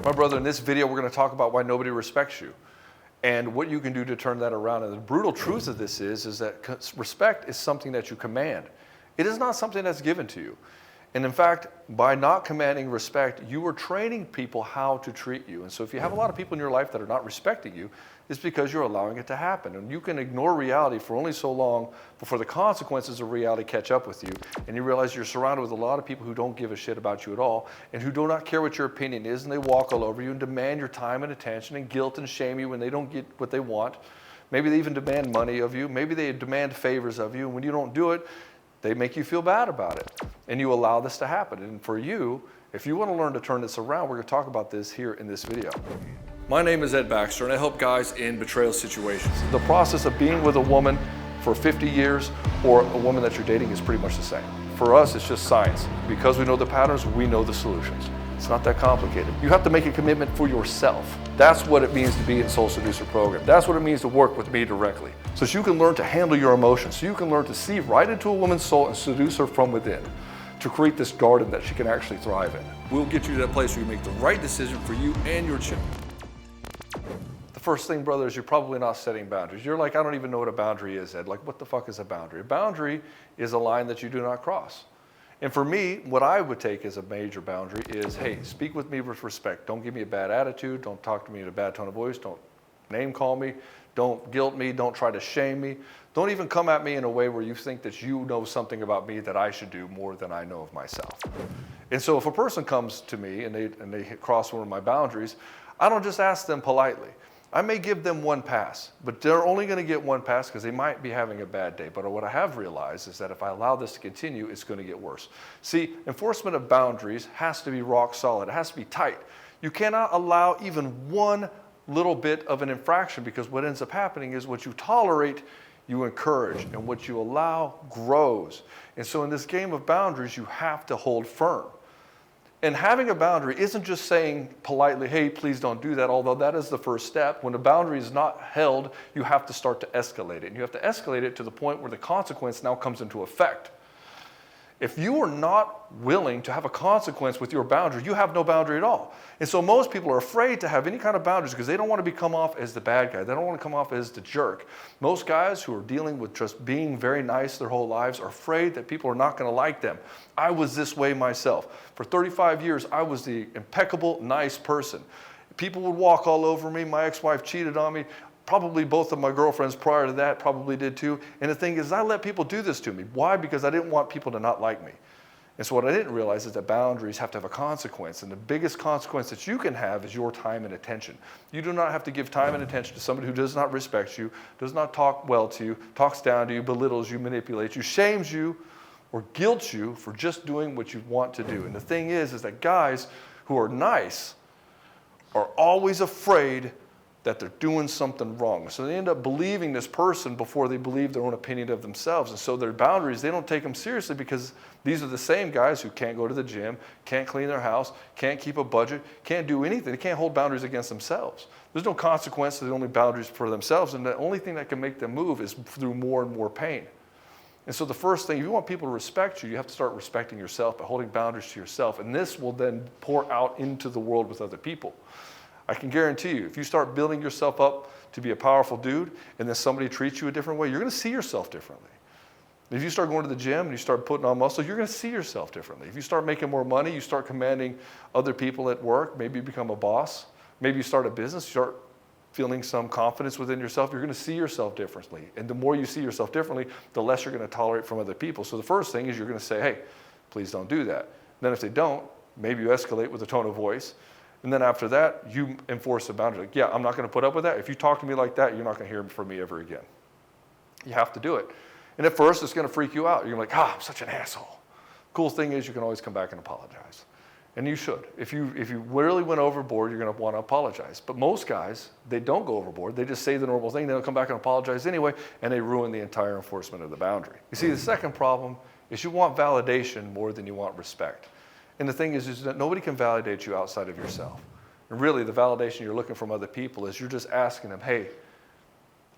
My brother, in this video, we're going to talk about why nobody respects you and what you can do to turn that around. And the brutal truth of this is that respect is something that you command. It is not something that's given to you. And in fact, by not commanding respect, you are training people how to treat you. And so if you have a lot of people in your life that are not respecting you, it's because you're allowing it to happen. And you can ignore reality for only so long before the consequences of reality catch up with you. And you realize you're surrounded with a lot of people who don't give a shit about you at all and who do not care what your opinion is, and they walk all over you and demand your time and attention and guilt and shame you when they don't get what they want. Maybe they even demand money of you. Maybe they demand favors of you. And when you don't do it, they make you feel bad about it, and you allow this to happen. And for you, if you want to learn to turn this around, we're going to talk about this here in this video. My name is Baxter, and I help guys in betrayal situations. The process of being with a woman for 50 years or a woman that you're dating is pretty much the same. For us, it's just science. Because we know the patterns, we know the solutions. It's not that complicated. You have to make a commitment for yourself. That's what it means to be in Soul Seducer program. That's what it means to work with me directly. So that you can learn to handle your emotions, so you can learn to see right into a woman's soul and seduce her from within, to create this garden that she can actually thrive in. We'll get you to that place where you make the right decision for you and your children. The first thing, brother, is you're probably not setting boundaries. You're like, I don't even know what a boundary is, Ed. Like, what the fuck is a boundary? A boundary is a line that you do not cross. And for me, what I would take as a major boundary is, hey, speak with me with respect. Don't give me a bad attitude. Don't talk to me in a bad tone of voice. Don't name call me. Don't guilt me. Don't try to shame me. Don't even come at me in a way where you think that you know something about me that I should do more than I know of myself. And so if a person comes to me and they cross one of my boundaries, I don't just ask them politely. I may give them one pass, but they're only going to get one pass because they might be having a bad day. But what I have realized is that if I allow this to continue, it's going to get worse. See, enforcement of boundaries has to be rock solid. It has to be tight. You cannot allow even one little bit of an infraction, because what ends up happening is what you tolerate, you encourage, and what you allow grows. And so in this game of boundaries, you have to hold firm. And having a boundary isn't just saying politely, hey, please don't do that, although that is the first step. When a boundary is not held, you have to start to escalate it. And you have to escalate it to the point where the consequence now comes into effect. If you are not willing to have a consequence with your boundary, you have no boundary at all. And so most people are afraid to have any kind of boundaries because they don't want to come off as the bad guy. They don't want to come off as the jerk. Most guys who are dealing with just being very nice their whole lives are afraid that people are not going to like them. I was this way myself. For 35 years, I was the impeccable, nice person. People would walk all over me. My ex-wife cheated on me. Probably both of my girlfriends prior to that probably did too. And the thing is, I let people do this to me. Why? Because I didn't want people to not like me. And so what I didn't realize is that boundaries have to have a consequence. And the biggest consequence that you can have is your time and attention. You do not have to give time and attention to somebody who does not respect you, does not talk well to you, talks down to you, belittles you, manipulates you, shames you, or guilts you for just doing what you want to do. And the thing is that guys who are nice are always afraid that they're doing something wrong. So they end up believing this person before they believe their own opinion of themselves. And so their boundaries, they don't take them seriously because these are the same guys who can't go to the gym, can't clean their house, can't keep a budget, can't do anything. They can't hold boundaries against themselves. There's no consequence to the only boundaries for themselves, and the only thing that can make them move is through more and more pain. And so the first thing, if you want people to respect you, you have to start respecting yourself by holding boundaries to yourself. And this will then pour out into the world with other people. I can guarantee you, if you start building yourself up to be a powerful dude and then somebody treats you a different way, you're going to see yourself differently. If you start going to the gym and you start putting on muscle, you're going to see yourself differently. If you start making more money, you start commanding other people at work, maybe you become a boss, maybe you start a business, you start feeling some confidence within yourself, you're going to see yourself differently. And the more you see yourself differently, the less you're going to tolerate from other people. So the first thing is you're going to say, hey, please don't do that. Then if they don't, maybe you escalate with a tone of voice. And then after that, you enforce a boundary. Like, yeah, I'm not going to put up with that. If you talk to me like that, you're not going to hear from me ever again. You have to do it. And at first, it's going to freak you out. You're like, I'm such an asshole. Cool thing is you can always come back and apologize. And you should. If you really went overboard, you're going to want to apologize. But most guys, they don't go overboard. They just say the normal thing. They don't come back and apologize anyway, and they ruin the entire enforcement of the boundary. You see, the second problem is you want validation more than you want respect. And the thing is that nobody can validate you outside of yourself. And really, the validation you're looking from other people is you're just asking them, hey,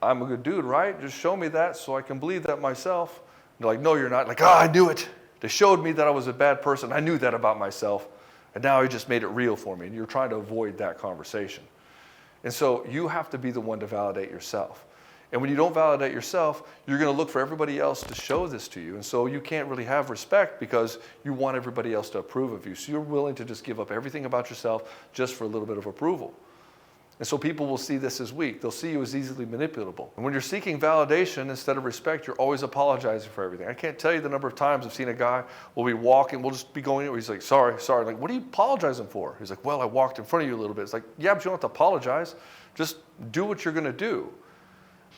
I'm a good dude, right? Just show me that so I can believe that myself. And they're like, no, you're not. Like, I knew it. They showed me that I was a bad person. I knew that about myself. And now he just made it real for me. And you're trying to avoid that conversation. And so you have to be the one to validate yourself. And when you don't validate yourself, you're going to look for everybody else to show this to you. And so you can't really have respect because you want everybody else to approve of you. So you're willing to just give up everything about yourself just for a little bit of approval. And so people will see this as weak. They'll see you as easily manipulable. And when you're seeking validation instead of respect, you're always apologizing for everything. I can't tell you the number of times I've seen a guy, we'll be walking, we'll just be going, he's like, sorry. Like, what are you apologizing for? He's like, well, I walked in front of you a little bit. It's like, yeah, but you don't have to apologize. Just do what you're going to do.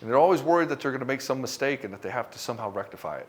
And they're always worried that they're going to make some mistake and that they have to somehow rectify it.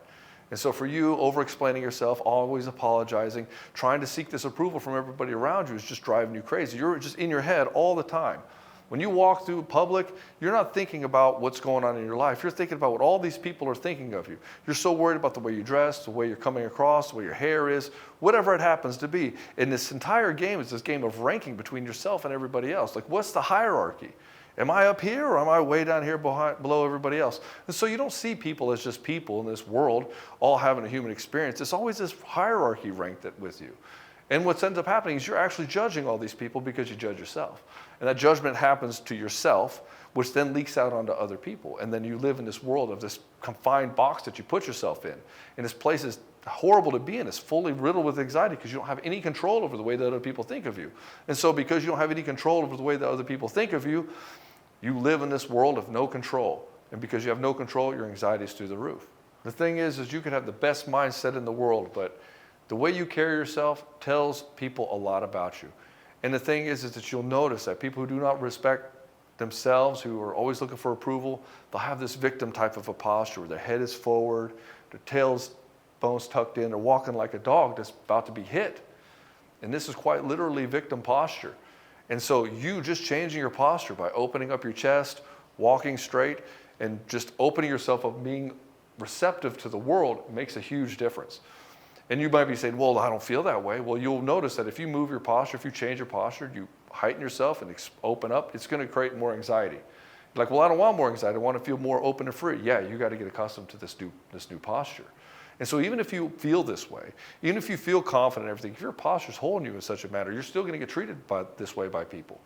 And so for you, over-explaining yourself, always apologizing, trying to seek this approval from everybody around you is just driving you crazy. You're just in your head all the time. When you walk through public, you're not thinking about what's going on in your life. You're thinking about what all these people are thinking of you. You're so worried about the way you dress, the way you're coming across, the way your hair is, whatever it happens to be. And this entire game is this game of ranking between yourself and everybody else. Like, what's the hierarchy? Am I up here or am I way down here below everybody else? And so you don't see people as just people in this world all having a human experience. It's always this hierarchy ranked with you. And what ends up happening is you're actually judging all these people because you judge yourself. And that judgment happens to yourself, which then leaks out onto other people. And then you live in this world of this confined box that you put yourself in. And this place is horrible to be in. It's fully riddled with anxiety because you don't have any control over the way that other people think of you. And so because you don't have any control over the way that other people think of you, you live in this world of no control. And because you have no control, your anxiety is through the roof. The thing is you could have the best mindset in the world, but the way you carry yourself tells people a lot about you. And the thing is that you'll notice that people who do not respect themselves, who are always looking for approval, they'll have this victim type of a posture where their head is forward, their tail's bones tucked in, they're walking like a dog that's about to be hit. And this is quite literally victim posture. And so you just changing your posture by opening up your chest, walking straight, and just opening yourself up, being receptive to the world makes a huge difference. And you might be saying, well, I don't feel that way. Well, you'll notice that if you move your posture, if you change your posture, you heighten yourself and open up, it's going to create more anxiety. You're like, well, I don't want more anxiety. I want to feel more open and free. Yeah, you got to get accustomed to this new posture. And so even if you feel this way, even if you feel confident in everything, if your posture's holding you in such a manner, you're still going to get treated this way by people.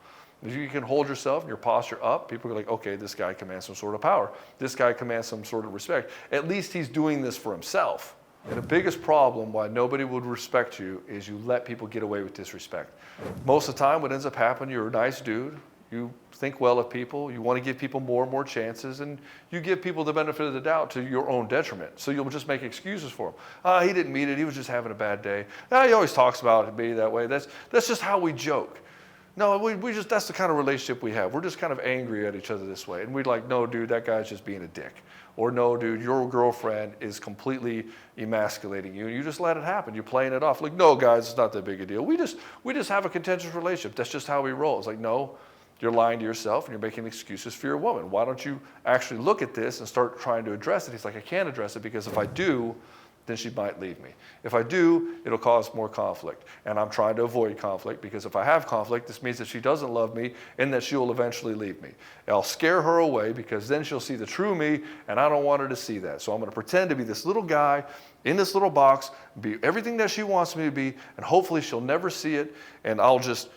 If you can hold yourself and your posture up, people are like, okay, this guy commands some sort of power. This guy commands some sort of respect. At least he's doing this for himself. And the biggest problem why nobody would respect you is you let people get away with disrespect. Most of the time, what ends up happening, you're a nice dude. You think well of people. You want to give people more and more chances. And you give people the benefit of the doubt to your own detriment. So you'll just make excuses for him. He didn't mean it. He was just having a bad day. He always talks about it being that way. That's just how we joke. No, that's the kind of relationship we have. We're just kind of angry at each other this way. And we're like, no, dude, that guy's just being a dick. Or no, dude, your girlfriend is completely emasculating you. And you just let it happen. You're playing it off. Like, no, guys, it's not that big a deal. We just have a contentious relationship. That's just how we roll. It's like, no, you're lying to yourself and you're making excuses for your woman. Why don't you actually look at this and start trying to address it? He's like, I can't address it because if I do, then she might leave me. If I do, it'll cause more conflict. And I'm trying to avoid conflict because if I have conflict, this means that she doesn't love me and that she'll eventually leave me. I'll scare her away because then she'll see the true me and I don't want her to see that. So I'm going to pretend to be this little guy in this little box, be everything that she wants me to be, and hopefully she'll never see it and I'll just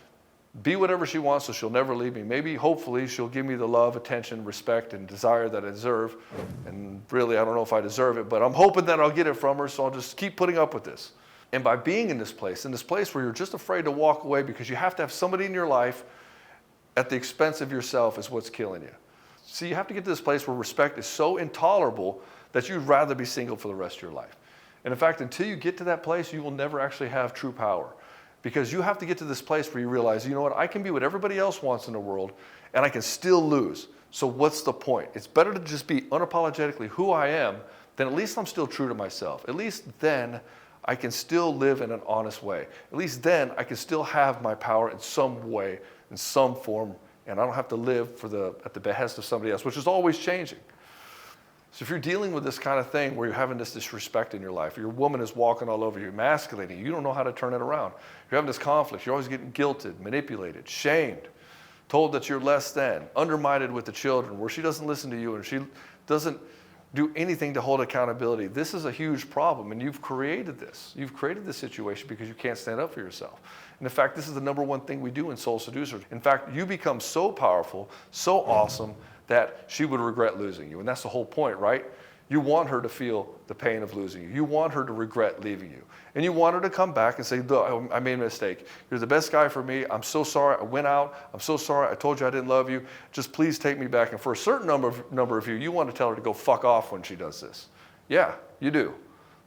be whatever she wants so she'll never leave me. Maybe, hopefully, she'll give me the love, attention, respect, and desire that I deserve. And really, I don't know if I deserve it, but I'm hoping that I'll get it from her, so I'll just keep putting up with this. And by being in this place where you're just afraid to walk away because you have to have somebody in your life at the expense of yourself is what's killing you. See, you have to get to this place where respect is so intolerable that you'd rather be single for the rest of your life. And in fact, until you get to that place, you will never actually have true power. Because you have to get to this place where you realize, you know what, I can be what everybody else wants in the world, and I can still lose. So what's the point? It's better to just be unapologetically who I am, then at least I'm still true to myself. At least then I can still live in an honest way. At least then I can still have my power in some way, in some form, and I don't have to live at the behest of somebody else, which is always changing. So if you're dealing with this kind of thing where you're having this disrespect in your life, your woman is walking all over you, emasculating you don't know how to turn it around. You're having this conflict. You're always getting guilted, manipulated, shamed, told that you're less than, undermined with the children, where she doesn't listen to you and she doesn't do anything to hold accountability. This is a huge problem, and you've created this. You've created this situation because you can't stand up for yourself. And in fact, this is the number one thing we do in Soul Seducers. In fact, you become so powerful, so awesome, that she would regret losing you. And that's the whole point, right? You want her to feel the pain of losing you. You want her to regret leaving you. And you want her to come back and say, look, I made a mistake. You're the best guy for me. I'm so sorry. I went out. I'm so sorry. I told you I didn't love you. Just please take me back. And for a certain number of you, you want to tell her to go fuck off when she does this. Yeah, you do.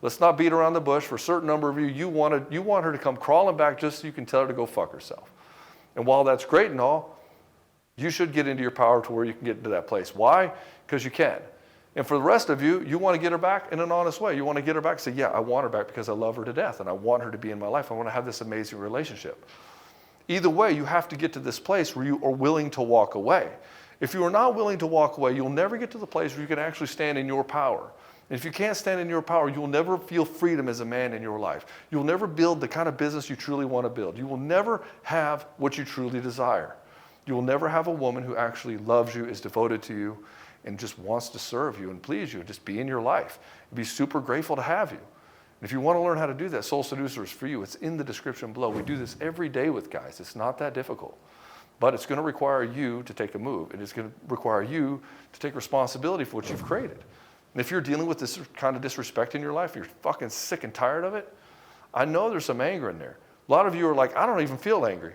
Let's not beat around the bush. For a certain number of you, you want her to come crawling back just so you can tell her to go fuck herself. And while that's great and all, you should get into your power to where you can get into that place. Why? Because you can. And for the rest of you, you want to get her back in an honest way. You want to get her back and say, yeah, I want her back because I love her to death and I want her to be in my life. I want to have this amazing relationship. Either way, you have to get to this place where you are willing to walk away. If you are not willing to walk away, you'll never get to the place where you can actually stand in your power. And if you can't stand in your power, you'll never feel freedom as a man in your life. You'll never build the kind of business you truly want to build. You will never have what you truly desire. You will never have a woman who actually loves you, is devoted to you, and just wants to serve you and please you and just be in your life and be super grateful to have you. And if you want to learn how to do that, Soul Seducer is for you. It's in the description below. We do this every day with guys. It's not that difficult. But it's going to require you to take a move. And it's going to require you to take responsibility for what you've created. And if you're dealing with this kind of disrespect in your life, you're fucking sick and tired of it, I know there's some anger in there. A lot of you are like, I don't even feel angry.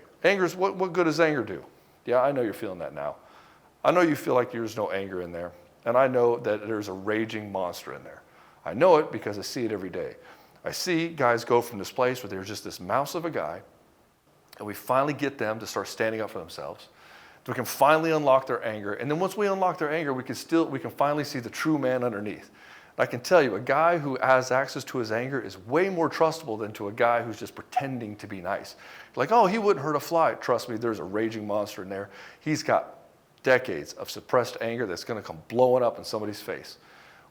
What good does anger do? Yeah, I know you're feeling that now. I know you feel like there's no anger in there, and I know that there's a raging monster in there. I know it because I see it every day. I see guys go from this place where there's just this mouse of a guy, and we finally get them to start standing up for themselves. We can finally unlock their anger, and then once we unlock their anger, we can finally see the true man underneath. And I can tell you, a guy who has access to his anger is way more trustable than to a guy who's just pretending to be nice. Like, oh, he wouldn't hurt a fly. Trust me, there's a raging monster in there. He's got decades of suppressed anger that's going to come blowing up in somebody's face.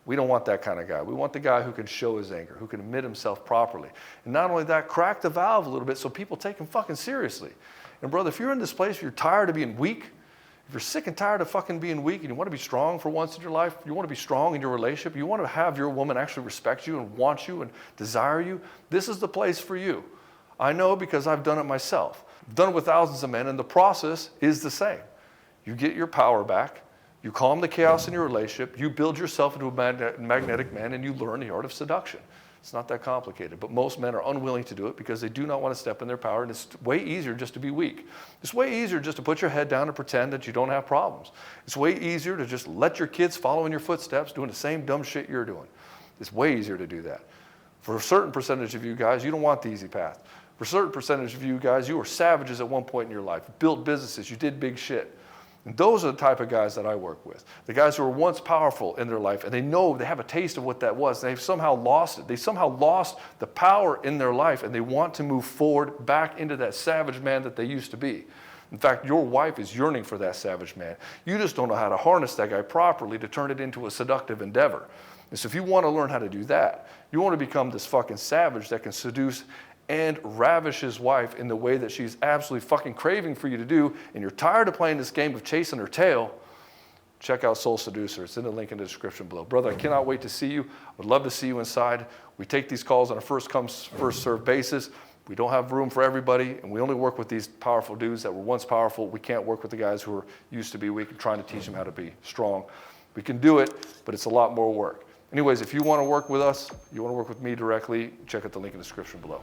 We don't want that kind of guy. We want the guy who can show his anger, who can admit himself properly. And not only that, crack the valve a little bit so people take him fucking seriously. And brother, if you're in this place where you're tired of being weak, if you're sick and tired of fucking being weak and you want to be strong for once in your life, you want to be strong in your relationship, you want to have your woman actually respect you and want you and desire you, this is the place for you. I know because I've done it myself. I've done it with thousands of men, and the process is the same. You get your power back, you calm the chaos in your relationship, you build yourself into a magnetic man, and you learn the art of seduction. It's not that complicated, but most men are unwilling to do it because they do not want to step in their power, and it's way easier just to be weak. It's way easier just to put your head down and pretend that you don't have problems. It's way easier to just let your kids follow in your footsteps doing the same dumb shit you're doing. It's way easier to do that. For a certain percentage of you guys, you don't want the easy path. For a certain percentage of you guys, you were savages at one point in your life, built businesses, you did big shit. And those are the type of guys that I work with. The guys who were once powerful in their life, and they know they have a taste of what that was. They've somehow lost it. They somehow lost the power in their life, and they want to move forward back into that savage man that they used to be. In fact, your wife is yearning for that savage man. You just don't know how to harness that guy properly to turn it into a seductive endeavor. And so if you want to learn how to do that, you want to become this fucking savage that can seduce and ravish his wife in the way that she's absolutely fucking craving for you to do, and you're tired of playing this game of chasing her tail, check out Soul Seducer. It's in the link in the description below. Brother, I cannot wait to see you. I would love to see you inside. We take these calls on a first come, first served basis. We don't have room for everybody, and we only work with these powerful dudes that were once powerful. We can't work with the guys who used to be weak and trying to teach them how to be strong. We can do it, but it's a lot more work. Anyways, if you want to work with us, you want to work with me directly, check out the link in the description below.